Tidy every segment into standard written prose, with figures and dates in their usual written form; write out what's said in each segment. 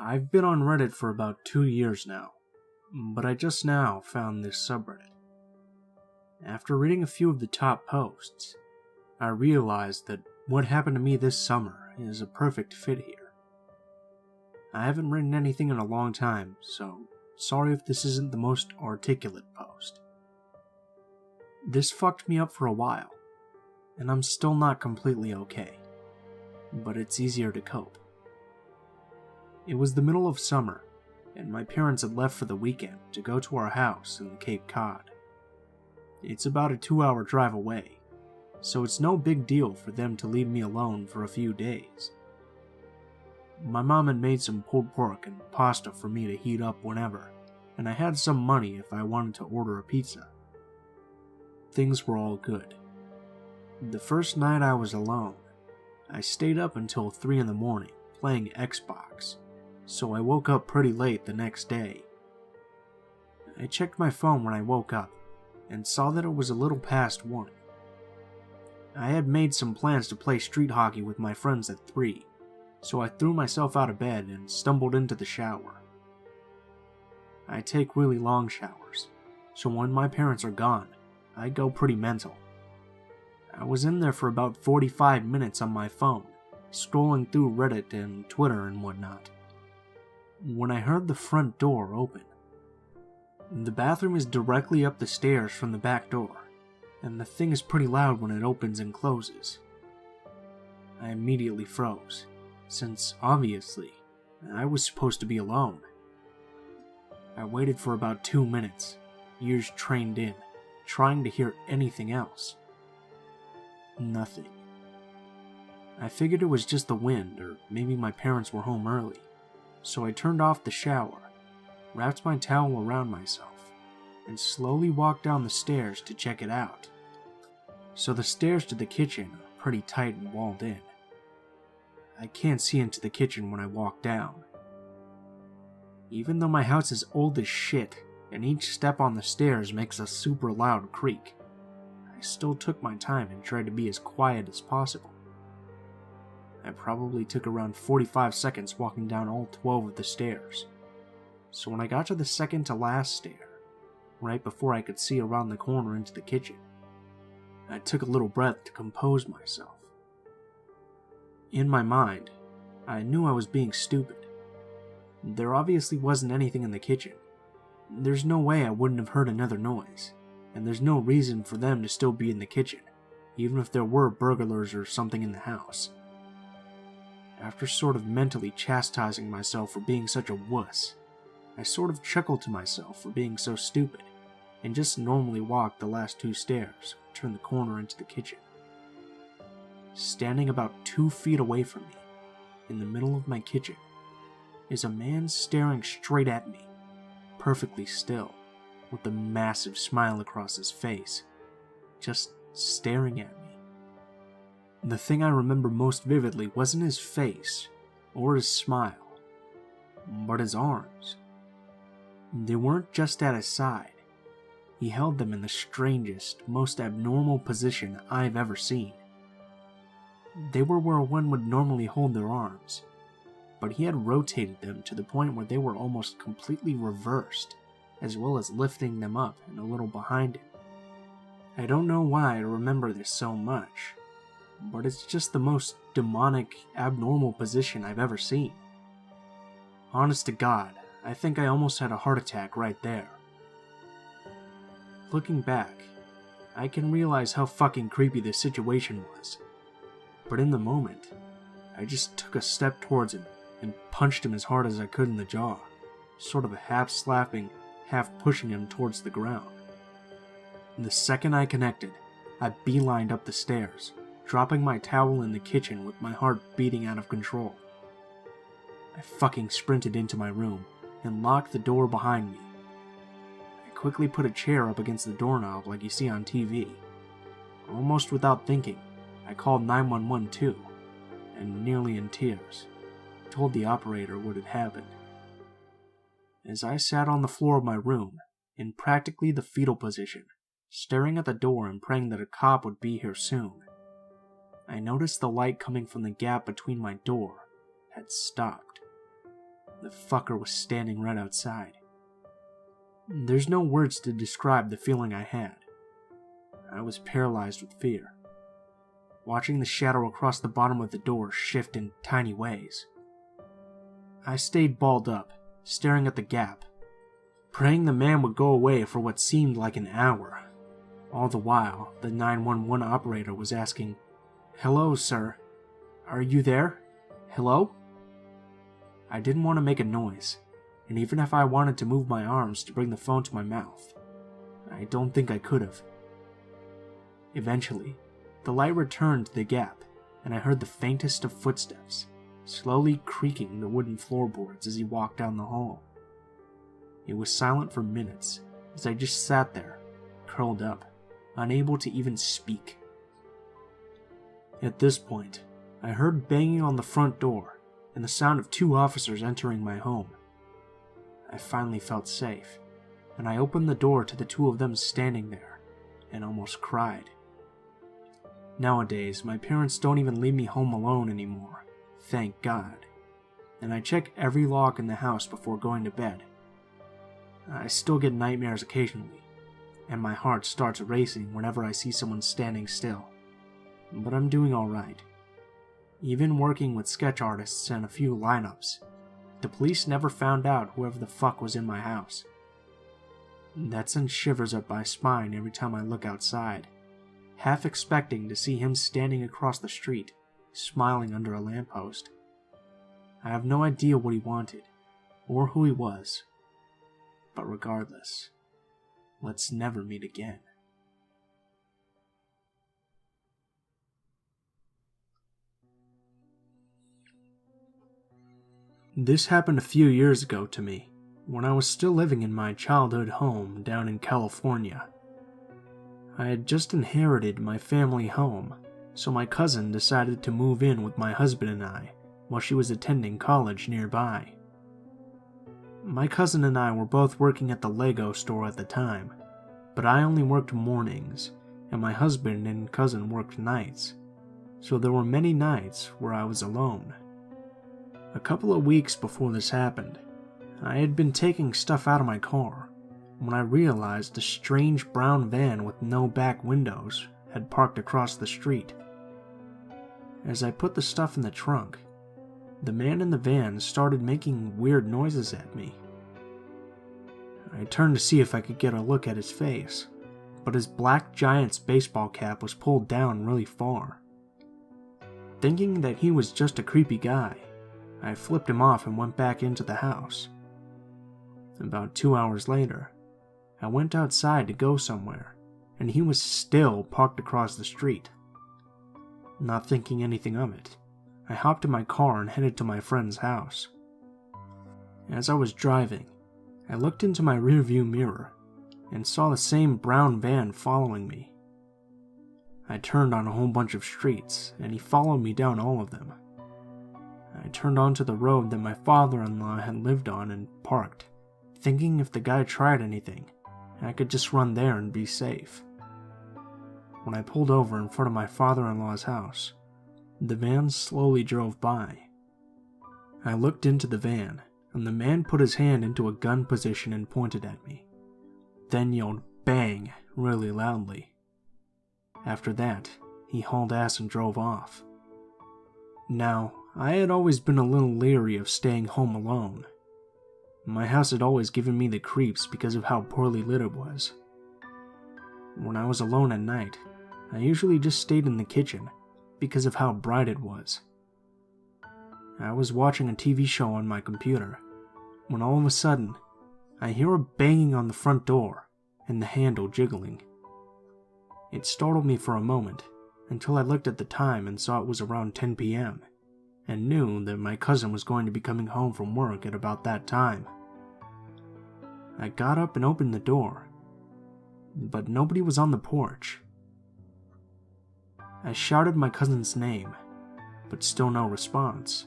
I've been on Reddit for about 2 years now, but I just now found this subreddit. After reading a few of the top posts, I realized that what happened to me this summer is a perfect fit here. I haven't written anything in a long time, so sorry if this isn't the most articulate post. This fucked me up for a while, and I'm still not completely okay, but it's easier to cope. It was the middle of summer, and my parents had left for the weekend to go to our house in Cape Cod. It's about a 2-hour drive away, so it's no big deal for them to leave me alone for a few days. My mom had made some pulled pork and pasta for me to heat up whenever, and I had some money if I wanted to order a pizza. Things were all good. The first night I was alone, I stayed up until 3 in the morning playing Xbox, so I woke up pretty late the next day. I checked my phone when I woke up and saw that it was a little past 1. I had made some plans to play street hockey with my friends at 3, so I threw myself out of bed and stumbled into the shower. I take really long showers, so when my parents are gone, I go pretty mental. I was in there for about 45 minutes on my phone, scrolling through Reddit and Twitter and whatnot, when I heard the front door open. The bathroom is directly up the stairs from the back door, and the thing is pretty loud when it opens and closes. I immediately froze, since obviously I was supposed to be alone. I waited for about 2 minutes, ears trained in, trying to hear anything else. Nothing. I figured it was just the wind, or maybe my parents were home early, so I turned off the shower, wrapped my towel around myself, and slowly walked down the stairs to check it out. So the stairs to the kitchen are pretty tight and walled in. I can't see into the kitchen when I walk down. Even though my house is old as shit, and each step on the stairs makes a super loud creak, I still took my time and tried to be as quiet as possible. I probably took around 45 seconds walking down all 12 of the stairs, so when I got to the second to last stair, right before I could see around the corner into the kitchen, I took a little breath to compose myself. In my mind, I knew I was being stupid. There obviously wasn't anything in the kitchen. There's no way I wouldn't have heard another noise, and there's no reason for them to still be in the kitchen, even if there were burglars or something in the house. After sort of mentally chastising myself for being such a wuss, I sort of chuckled to myself for being so stupid, and just normally walked the last 2 stairs and turned the corner into the kitchen. Standing about 2 feet away from me, in the middle of my kitchen, is a man staring straight at me, perfectly still, with a massive smile across his face, just staring at me. The thing I remember most vividly wasn't his face, or his smile, but his arms. They weren't just at his side. He held them in the strangest, most abnormal position I've ever seen. They were where one would normally hold their arms, but he had rotated them to the point where they were almost completely reversed, as well as lifting them up and a little behind him. I don't know why I remember this so much, but it's just the most demonic, abnormal position I've ever seen. Honest to God, I think I almost had a heart attack right there. Looking back, I can realize how fucking creepy this situation was, but in the moment, I just took a step towards him and punched him as hard as I could in the jaw, sort of half slapping, half pushing him towards the ground. The second I connected, I beelined up the stairs, dropping my towel in the kitchen with my heart beating out of control. I fucking sprinted into my room and locked the door behind me. I quickly put a chair up against the doorknob like you see on TV. Almost without thinking, I called 911 too, and nearly in tears, told the operator what had happened. As I sat on the floor of my room, in practically the fetal position, staring at the door and praying that a cop would be here soon, I noticed the light coming from the gap between my door had stopped. the fucker was standing right outside. There's no words to describe the feeling I had. I was paralyzed with fear, watching the shadow across the bottom of the door shift in tiny ways. I stayed balled up, staring at the gap, praying the man would go away for what seemed like an hour. All the while, the 911 operator was asking, "Hello, sir. Are you there? Hello?" I didn't want to make a noise, and even if I wanted to move my arms to bring the phone to my mouth, I don't think I could have. Eventually, the light returned to the gap, and I heard the faintest of footsteps, slowly creaking the wooden floorboards as he walked down the hall. It was silent for minutes as I just sat there, curled up, unable to even speak. At this point, I heard banging on the front door and the sound of 2 officers entering my home. I finally felt safe, and I opened the door to the 2 of them standing there and almost cried. Nowadays, my parents don't even leave me home alone anymore, thank God, and I check every lock in the house before going to bed. I still get nightmares occasionally, and my heart starts racing whenever I see someone standing still, but I'm doing alright. Even working with sketch artists and a few lineups, the police never found out whoever the fuck was in my house. That sends shivers up my spine every time I look outside, half expecting to see him standing across the street, smiling under a lamppost. I have no idea what he wanted, or who he was, but regardless, let's never meet again. This happened a few years ago to me, when I was still living in my childhood home down in California. I had just inherited my family home, so my cousin decided to move in with my husband and I while she was attending college nearby. My cousin and I were both working at the Lego store at the time, but I only worked mornings, and my husband and cousin worked nights, so there were many nights where I was alone. A couple of weeks before this happened, I had been taking stuff out of my car when I realized a strange brown van with no back windows had parked across the street. As I put the stuff in the trunk, the man in the van started making weird noises at me. I turned to see if I could get a look at his face, but his black Giants baseball cap was pulled down really far. Thinking that he was just a creepy guy, I flipped him off and went back into the house. About 2 hours later, I went outside to go somewhere, and he was still parked across the street. Not thinking anything of it, I hopped in my car and headed to my friend's house. As I was driving, I looked into my rearview mirror and saw the same brown van following me. I turned on a whole bunch of streets, and he followed me down all of them. I turned onto the road that my father-in-law had lived on and parked, thinking if the guy tried anything, I could just run there and be safe. When I pulled over in front of my father-in-law's house, the van slowly drove by. I looked into the van, and the man put his hand into a gun position and pointed at me, then yelled "bang" really loudly. After that, he hauled ass and drove off. Now, I had always been a little leery of staying home alone. My house had always given me the creeps because of how poorly lit it was. When I was alone at night, I usually just stayed in the kitchen because of how bright it was. I was watching a TV show on my computer when all of a sudden, I hear a banging on the front door and the handle jiggling. It startled me for a moment until I looked at the time and saw it was around 10 p.m. and knew that my cousin was going to be coming home from work at about that time. I got up and opened the door, but nobody was on the porch. I shouted my cousin's name, but still no response.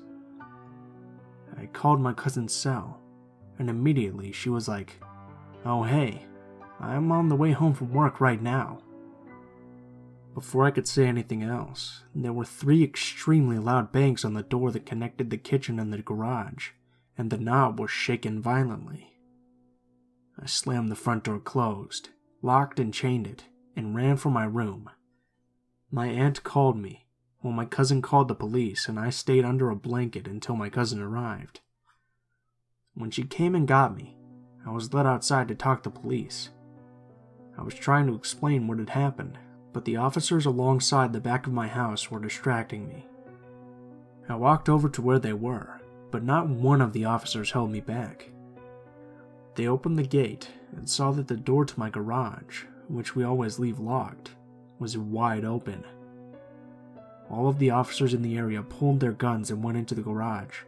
I called my cousin's cell, and immediately she was like, "Oh hey, I'm on the way home from work right now." Before I could say anything else, there were 3 extremely loud bangs on the door that connected the kitchen and the garage, and the knob was shaken violently. I slammed the front door closed, locked and chained it, and ran for my room. My aunt called me, while my cousin called the police, and I stayed under a blanket until my cousin arrived. When she came and got me, I was led outside to talk to police. I was trying to explain what had happened, but the officers alongside the back of my house were distracting me. I walked over to where they were, but not one of the officers held me back. They opened the gate and saw that the door to my garage, which we always leave locked, was wide open. All of the officers in the area pulled their guns and went into the garage,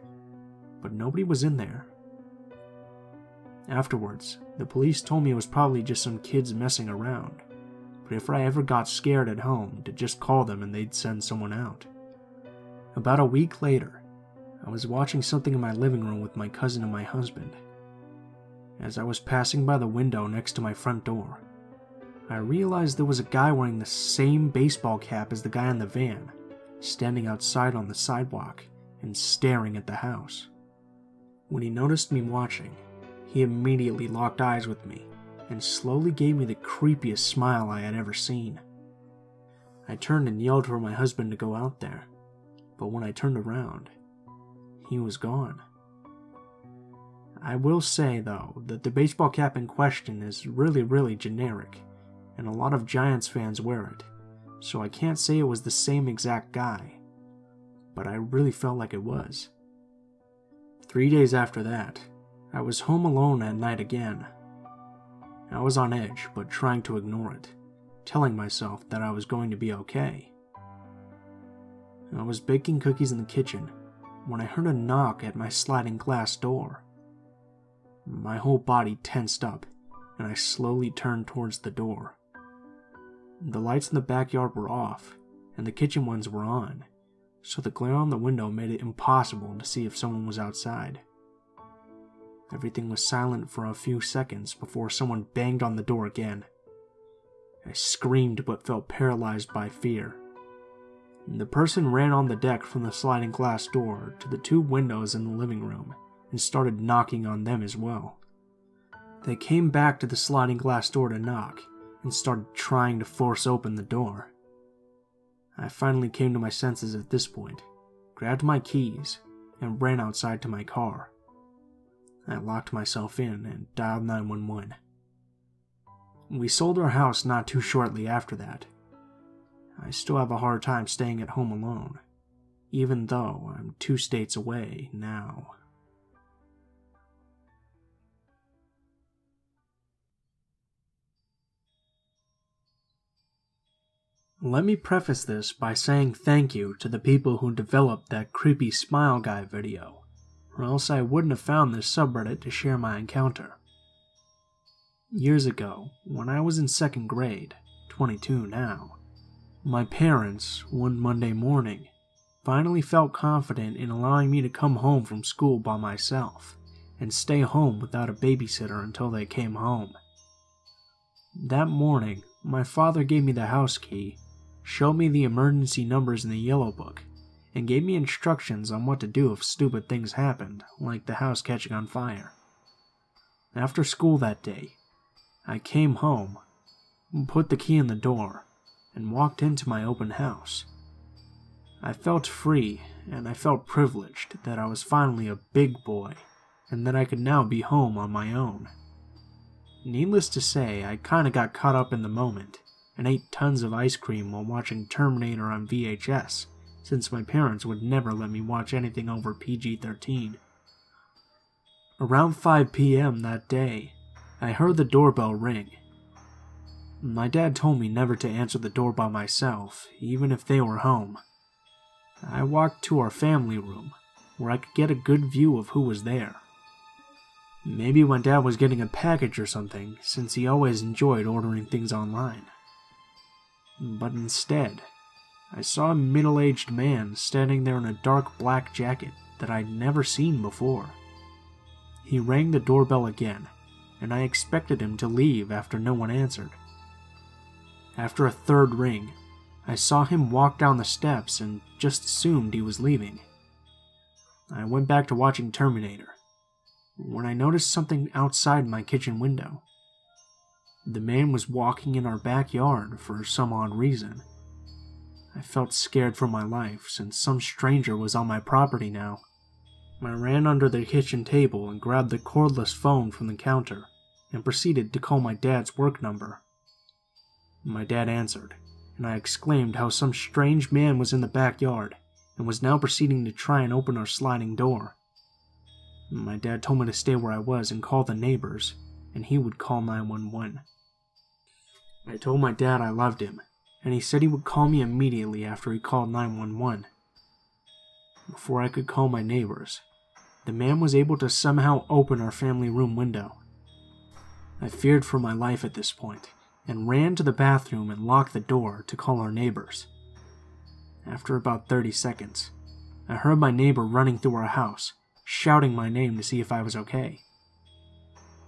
but nobody was in there. Afterwards, the police told me it was probably just some kids messing around, but if I ever got scared at home, to just call them and they'd send someone out. About a week later, I was watching something in my living room with my cousin and my husband. As I was passing by the window next to my front door, I realized there was a guy wearing the same baseball cap as the guy in the van, standing outside on the sidewalk and staring at the house. When he noticed me watching, he immediately locked eyes with me and slowly gave me the creepiest smile I had ever seen. I turned and yelled for my husband to go out there, but when I turned around, he was gone. I will say, though, that the baseball cap in question is really generic, and a lot of Giants fans wear it, so I can't say it was the same exact guy, but I really felt like it was. 3 days after that, I was home alone at night again. I was on edge, but trying to ignore it, telling myself that I was going to be okay. I was baking cookies in the kitchen when I heard a knock at my sliding glass door. My whole body tensed up, and I slowly turned towards the door. The lights in the backyard were off, and the kitchen ones were on, so the glare on the window made it impossible to see if someone was outside. Everything was silent for a few seconds before someone banged on the door again. I screamed but felt paralyzed by fear. The person ran on the deck from the sliding glass door to the 2 windows in the living room and started knocking on them as well. They came back to the sliding glass door to knock and started trying to force open the door. I finally came to my senses at this point, grabbed my keys, and ran outside to my car. I locked myself in and dialed 911. We sold our house not too shortly after that. I still have a hard time staying at home alone, even though I'm 2 states away now. Let me preface this by saying thank you to the people who developed that creepy smile guy video, or else I wouldn't have found this subreddit to share my encounter. Years ago, when I was in 2nd grade, 22 now, my parents, one Monday morning, finally felt confident in allowing me to come home from school by myself and stay home without a babysitter until they came home. That morning, my father gave me the house key, showed me the emergency numbers in the yellow book, and gave me instructions on what to do if stupid things happened, like the house catching on fire. After school that day, I came home, put the key in the door, and walked into my open house. I felt free, and I felt privileged that I was finally a big boy, and that I could now be home on my own. Needless to say, I kinda got caught up in the moment, and ate tons of ice cream while watching Terminator on VHS, since my parents would never let me watch anything over PG-13. Around 5 p.m. that day, I heard the doorbell ring. My dad told me never to answer the door by myself, even if they were home. I walked to our family room, where I could get a good view of who was there. Maybe my dad was getting a package or something, since he always enjoyed ordering things online. But instead, I saw a middle-aged man standing there in a dark black jacket that I'd never seen before. He rang the doorbell again, and I expected him to leave after no one answered. After a 3rd ring, I saw him walk down the steps and just assumed he was leaving. I went back to watching Terminator, when I noticed something outside my kitchen window. The man was walking in our backyard for some odd reason. I felt scared for my life since some stranger was on my property now. I ran under the kitchen table and grabbed the cordless phone from the counter and proceeded to call my dad's work number. My dad answered, and I exclaimed how some strange man was in the backyard and was now proceeding to try and open our sliding door. My dad told me to stay where I was and call the neighbors, and he would call 911. I told my dad I loved him, and he said he would call me immediately after he called 911. Before I could call my neighbors, the man was able to somehow open our family room window. I feared for my life at this point, and ran to the bathroom and locked the door to call our neighbors. After about 30 seconds, I heard my neighbor running through our house, shouting my name to see if I was okay.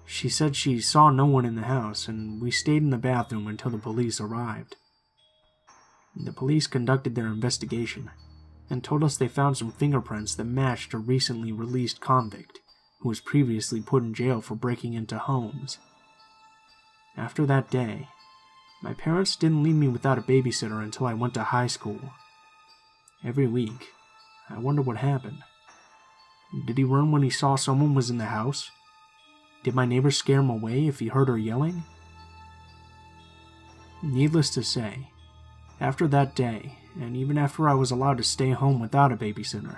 She said she saw no one in the house, and we stayed in the bathroom until the police arrived. The police conducted their investigation and told us they found some fingerprints that matched a recently released convict who was previously put in jail for breaking into homes. After that day, my parents didn't leave me without a babysitter until I went to high school. Every week, I wondered what happened. Did he run when he saw someone was in the house? Did my neighbor scare him away if he heard her yelling? Needless to say, after that day, and even after I was allowed to stay home without a babysitter,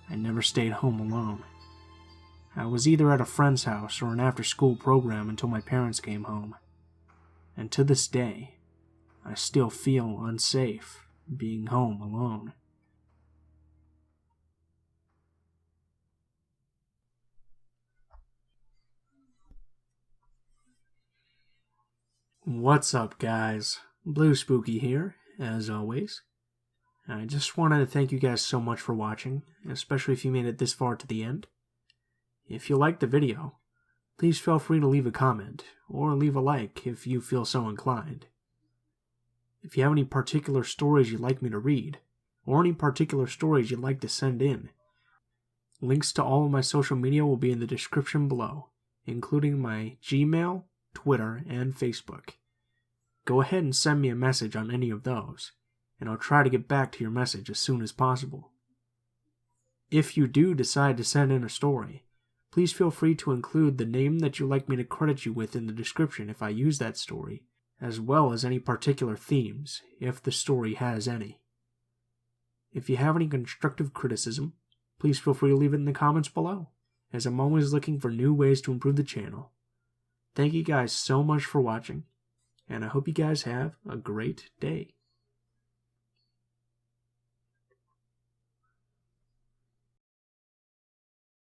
I never stayed home alone. I was either at a friend's house or an after-school program until my parents came home. And to this day, I still feel unsafe being home alone. What's up, guys? Blue Spooky here, as always. I just wanted to thank you guys so much for watching, especially if you made it this far to the end. If you liked the video, please feel free to leave a comment, or leave a like if you feel so inclined. If you have any particular stories you'd like me to read, or any particular stories you'd like to send in, links to all of my social media will be in the description below, including my Gmail, Twitter, and Facebook. Go ahead and send me a message on any of those, and I'll try to get back to your message as soon as possible. If you do decide to send in a story, please feel free to include the name that you'd like me to credit you with in the description if I use that story, as well as any particular themes, if the story has any. If you have any constructive criticism, please feel free to leave it in the comments below, as I'm always looking for new ways to improve the channel. Thank you guys so much for watching, and I hope you guys have a great day.